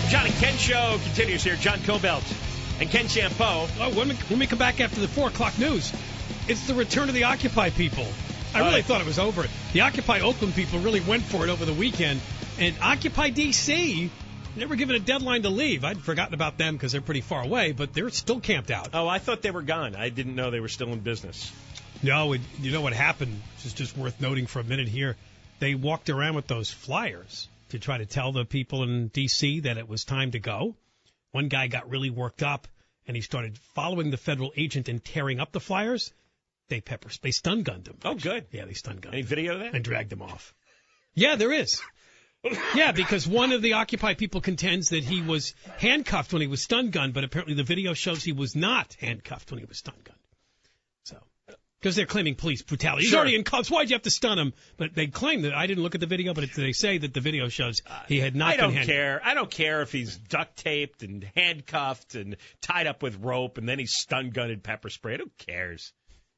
John and Ken show continues here. John Cobelt and Ken Champeau. Oh, when we come back after the 4 o'clock news, it's the return of the Occupy people. I really thought it was over. The Occupy Oakland people really went for it over the weekend. And Occupy D.C., they were given a deadline to leave. I'd forgotten about them because they're pretty far away, but they're still camped out. Oh, I thought they were gone. I didn't know they were still in business. No, you know what happened, which is just worth noting for a minute here. They walked around with those flyers to try to tell the people in D.C. that it was time to go. One guy got really worked up, and he started following the federal agent and tearing up the flyers. They stun gunned him. Oh, good. Yeah, they stun gunned him. Any video of that? And dragged him off. Yeah, there is. Yeah, because one of the Occupy people contends that he was handcuffed when he was stun gunned, but apparently the video shows he was not handcuffed when he was stun gunned. So, because they're claiming police brutality. He's already in cuffs. Why'd you have to stun him? But they claim that I didn't look at the video, but they say that the video shows he had not been handcuffed. I don't care if he's duct taped and handcuffed and tied up with rope and then he's stun gunned and pepper sprayed. Who cares?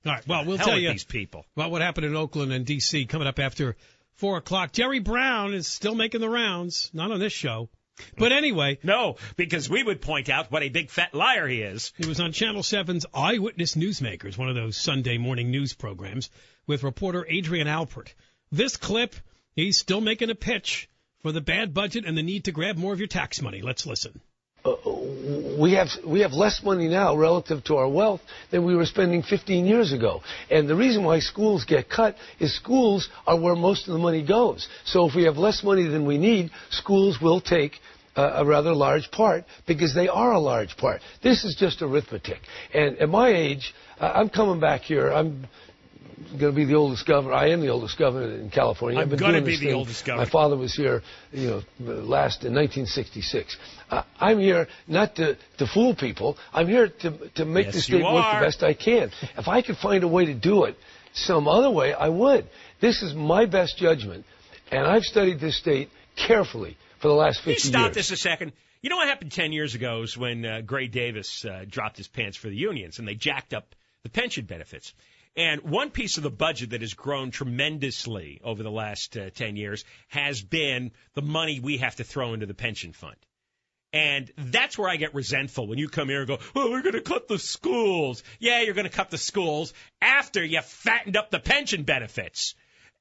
All right, well, we'll tell you these people about what happened in Oakland and D.C. coming up after 4 o'clock. Jerry Brown is still making the rounds, not on this show. But anyway. No, because we would point out what a big fat liar he is. He was on Channel 7's Eyewitness Newsmakers, one of those Sunday morning news programs, with reporter Adrian Alpert. This clip, he's still making a pitch for the bad budget and the need to grab more of your tax money. Let's listen. We have less money now relative to our wealth than we were spending 15 years ago. And the reason why schools get cut is schools are where most of the money goes. So if we have less money than we need, schools will take a rather large part because they are a large part. This is just arithmetic. And at my age, I'm coming back here. I'm going to be the oldest governor. I am the oldest governor in California. I'm going to be the oldest governor. My father was here, last in 1966. I'm here not to fool people. I'm here to make the state work the best I can. If I could find a way to do it some other way, I would. This is my best judgment, and I've studied this state carefully for the last 50 years. Stop this a second. You know what happened 10 years ago is when Gray Davis dropped his pants for the unions, and they jacked up the pension benefits. And one piece of the budget that has grown tremendously over the last 10 years has been the money we have to throw into the pension fund. And that's where I get resentful when you come here and go, oh, we're going to cut the schools. Yeah, you're going to cut the schools after you fattened up the pension benefits.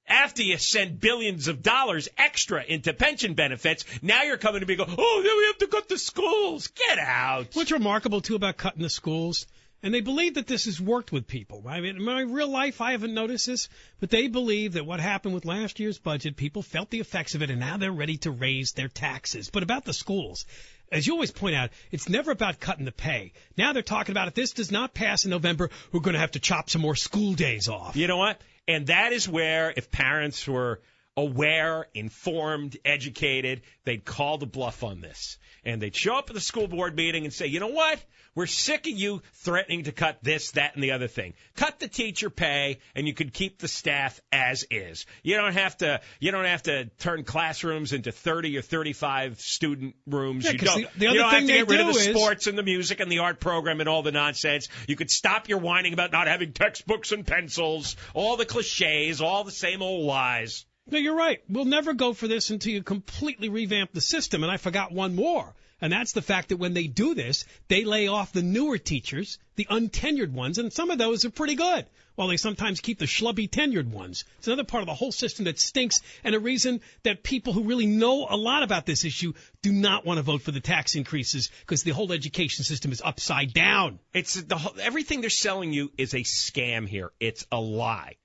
After you send billions of dollars extra into pension benefits, now you're coming to me and go, oh, then we have to cut the schools. Get out. What's remarkable, too, about cutting the schools? And they believe that this has worked with people. I mean, in my real life, I haven't noticed this, but they believe that what happened with last year's budget, people felt the effects of it, and now they're ready to raise their taxes. But about the schools, as you always point out, it's never about cutting the pay. Now they're talking about if this does not pass in November, we're going to have to chop some more school days off. You know what? And that is where, if parents were aware, informed, educated, they'd call the bluff on this. And they'd show up at the school board meeting and say, you know what? We're sick of you threatening to cut this, that, and the other thing. Cut the teacher pay, and you could keep the staff as is. You don't have to turn classrooms into 30 or 35 student rooms. Yeah, you don't the other have thing to get rid of the is sports and the music and the art program and all the nonsense. You could stop your whining about not having textbooks and pencils, all the cliches, all the same old lies. No, you're right. We'll never go for this until you completely revamp the system. And I forgot one more. And that's the fact that when they do this, they lay off the newer teachers, the untenured ones, and some of those are pretty good, while they sometimes keep the schlubby tenured ones. It's another part of the whole system that stinks, and a reason that people who really know a lot about this issue do not want to vote for the tax increases, because the whole education system is upside down. Everything they're selling you is a scam here. It's a lie.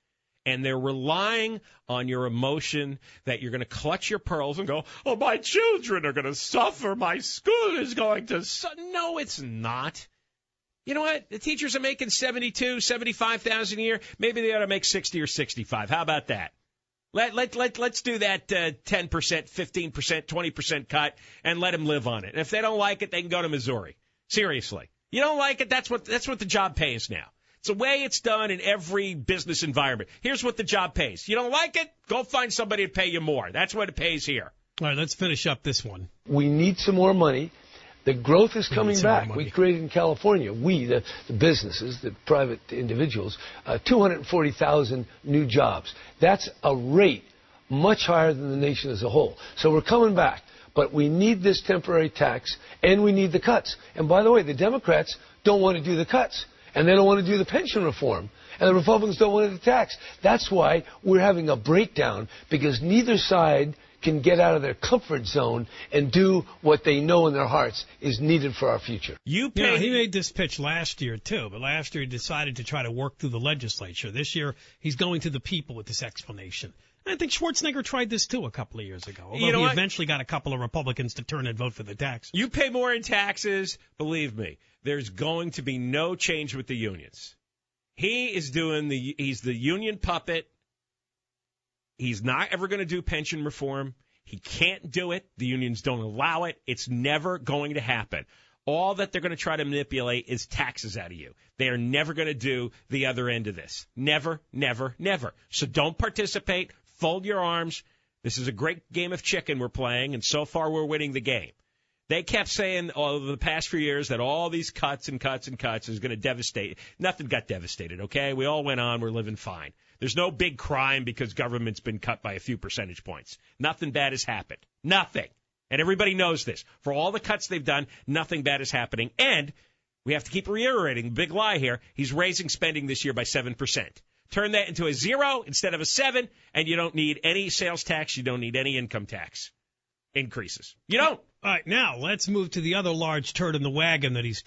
And they're relying on your emotion that you're going to clutch your pearls and go, oh, my children are going to suffer. My school is going to suffer. No, it's not. You know what? The teachers are making $72,000, $75,000 a year. Maybe they ought to make 60 or 65. How about that? Let's do that 10%, 15%, 20% cut and let them live on it. And if they don't like it, they can go to Missouri. Seriously. You don't like it? That's what the job pays now. It's the way it's done in every business environment. Here's what the job pays. You don't like it? Go find somebody to pay you more. That's what it pays here. All right, let's finish up this one. We need some more money. The growth is coming back. We created in California, the businesses, the private individuals, 240,000 new jobs. That's a rate much higher than the nation as a whole. So we're coming back. But we need this temporary tax, and we need the cuts. And by the way, the Democrats don't want to do the cuts, and they don't want to do the pension reform, and the Republicans don't want to do the tax. That's why we're having a breakdown, because neither side can get out of their comfort zone and do what they know in their hearts is needed for our future. He made this pitch last year, too, but last year he decided to try to work through the legislature. This year he's going to the people with this explanation. I think Schwarzenegger tried this, too, a couple of years ago, although he eventually got a couple of Republicans to turn and vote for the tax. You pay more in taxes, believe me, there's going to be no change with the unions. He's the union puppet. He's not ever going to do pension reform. He can't do it. The unions don't allow it. It's never going to happen. All that they're going to try to manipulate is taxes out of you. They are never going to do the other end of this. Never, never, never. So don't participate. Fold your arms. This is a great game of chicken we're playing, and so far we're winning the game. They kept saying over the past few years that all these cuts and cuts and cuts is going to devastate. Nothing got devastated, okay? We all went on. We're living fine. There's no big crime because government's been cut by a few percentage points. Nothing bad has happened. Nothing. And everybody knows this. For all the cuts they've done, nothing bad is happening. And we have to keep reiterating, big lie here, he's raising spending this year by 7%. Turn that into a 0 instead of a 7, and you don't need any sales tax. You don't need any income tax increases. You don't. All right, now let's move to the other large turd in the wagon that he's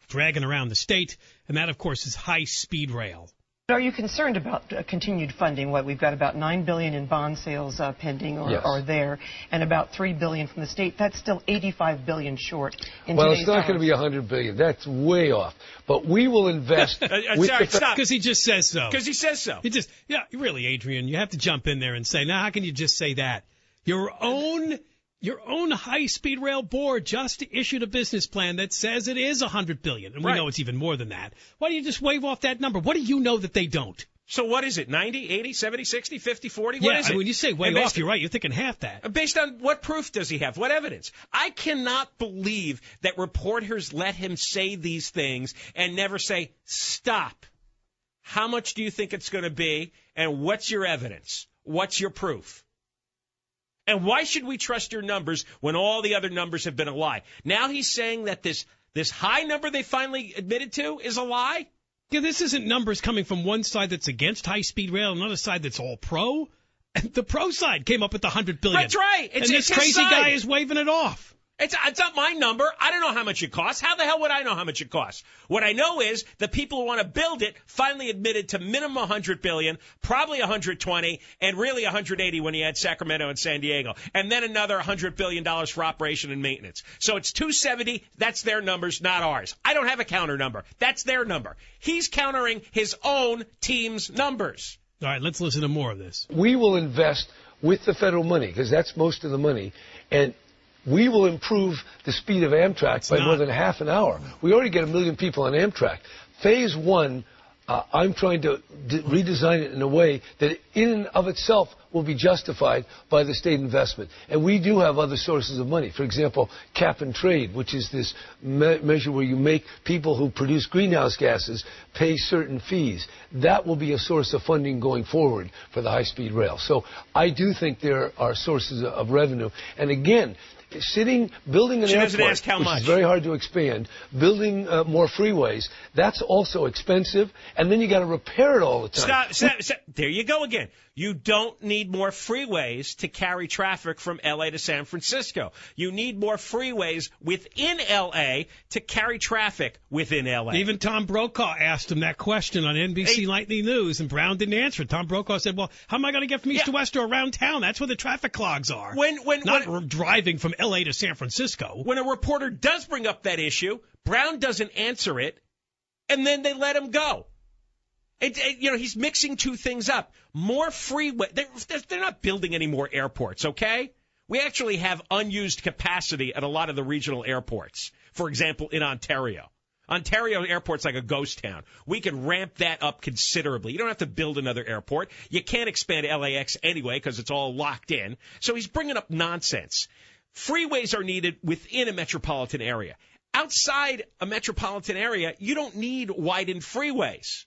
dragging around the state, and that, of course, is high-speed rail. Are you concerned about continued funding? We've got about $9 billion in bond sales pending or there, and about $3 billion from the state. That's still $85 billion short. Well, it's not going to be $100 billion. That's way off. But we will invest. Sorry, stop. Because he just says so. Because he says so. Really, Adrian, you have to jump in there and say, now, how can you just say that? Your own high-speed rail board just issued a business plan that says it is $100 billion, and we know it's even more than that. Why don't you just wave off that number? What do you know that they don't? So what is it, 90, 80, 70, 60, 50, 40? What is it? When you say way off, you're right. You're thinking half that. Based on what proof does he have? What evidence? I cannot believe that reporters let him say these things and never say, stop. How much do you think it's going to be, and what's your evidence? What's your proof? And why should we trust your numbers when all the other numbers have been a lie? Now he's saying that this high number they finally admitted to is a lie? Yeah, this isn't numbers coming from one side that's against high-speed rail, another side that's all pro. And the pro side came up with the $100 billion. That's right. And this crazy guy is waving it off. It's not my number. I don't know how much it costs. How the hell would I know how much it costs? What I know is the people who want to build it finally admitted to minimum $100 billion, probably $120, and really $180 when you add Sacramento and San Diego, and then another $100 billion for operation and maintenance. So it's $270. That's their numbers, not ours. I don't have a counter number. That's their number. He's countering his own team's numbers. All right, let's listen to more of this. We will invest with the federal money, because that's most of the money, and we will improve the speed of Amtrak by more than half an hour. We already get 1 million people on Amtrak. Phase 1, I'm trying to redesign it in a way that in and of itself will be justified by the state investment. And we do have other sources of money. For example, cap and trade, which is this measure where you make people who produce greenhouse gases pay certain fees. That will be a source of funding going forward for the high-speed rail. So I do think there are sources of revenue. And again, building an airport, which is very hard to expand, building more freeways, that's also expensive, and then you got to repair it all the time. Stop. There you go again. You don't need more freeways to carry traffic from L.A. to San Francisco. You need more freeways within L.A. to carry traffic within L.A. Even Tom Brokaw asked him that question on NBC Nightly News, and Brown didn't answer it. Tom Brokaw said, well, how am I going to get from east to west or around town? That's where the traffic clogs are. Not driving from L.A. to San Francisco. When a reporter does bring up that issue, Brown doesn't answer it, and then they let him go. He's mixing two things up. More freeway. They're not building any more airports, okay? We actually have unused capacity at a lot of the regional airports. For example, in Ontario. Ontario Airport's like a ghost town. We can ramp that up considerably. You don't have to build another airport. You can't expand LAX anyway because it's all locked in. So he's bringing up nonsense. Freeways are needed within a metropolitan area. Outside a metropolitan area, you don't need widened freeways.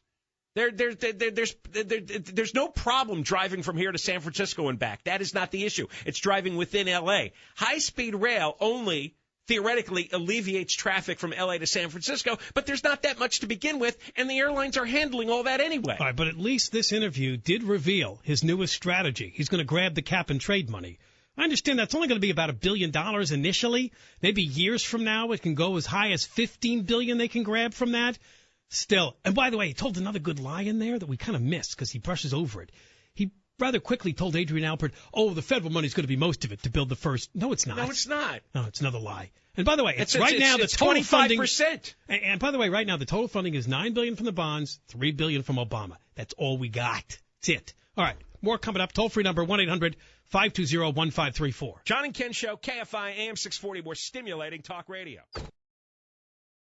There's no problem driving from here to San Francisco and back. That is not the issue. It's driving within L.A. High-speed rail only theoretically alleviates traffic from L.A. to San Francisco, but there's not that much to begin with, and the airlines are handling all that anyway. All right, but at least this interview did reveal his newest strategy. He's going to grab the cap and trade money. I understand that's only going to be about $1 billion initially. Maybe years from now it can go as high as $15 billion they can grab from that. Still, and by the way, he told another good lie in there that we kind of missed because he brushes over it. He rather quickly told Adrian Alpert, the federal money's going to be most of it to build the first. No, it's not. No, it's not. No, it's another lie. And by the way, it's the total 25%. funding. And by the way, right now the total funding is $9 billion from the bonds, $3 billion from Obama. That's all we got. That's it. All right, more coming up. Toll free number 1-800-520-1534. John and Ken Show, KFI AM 640, more stimulating talk radio.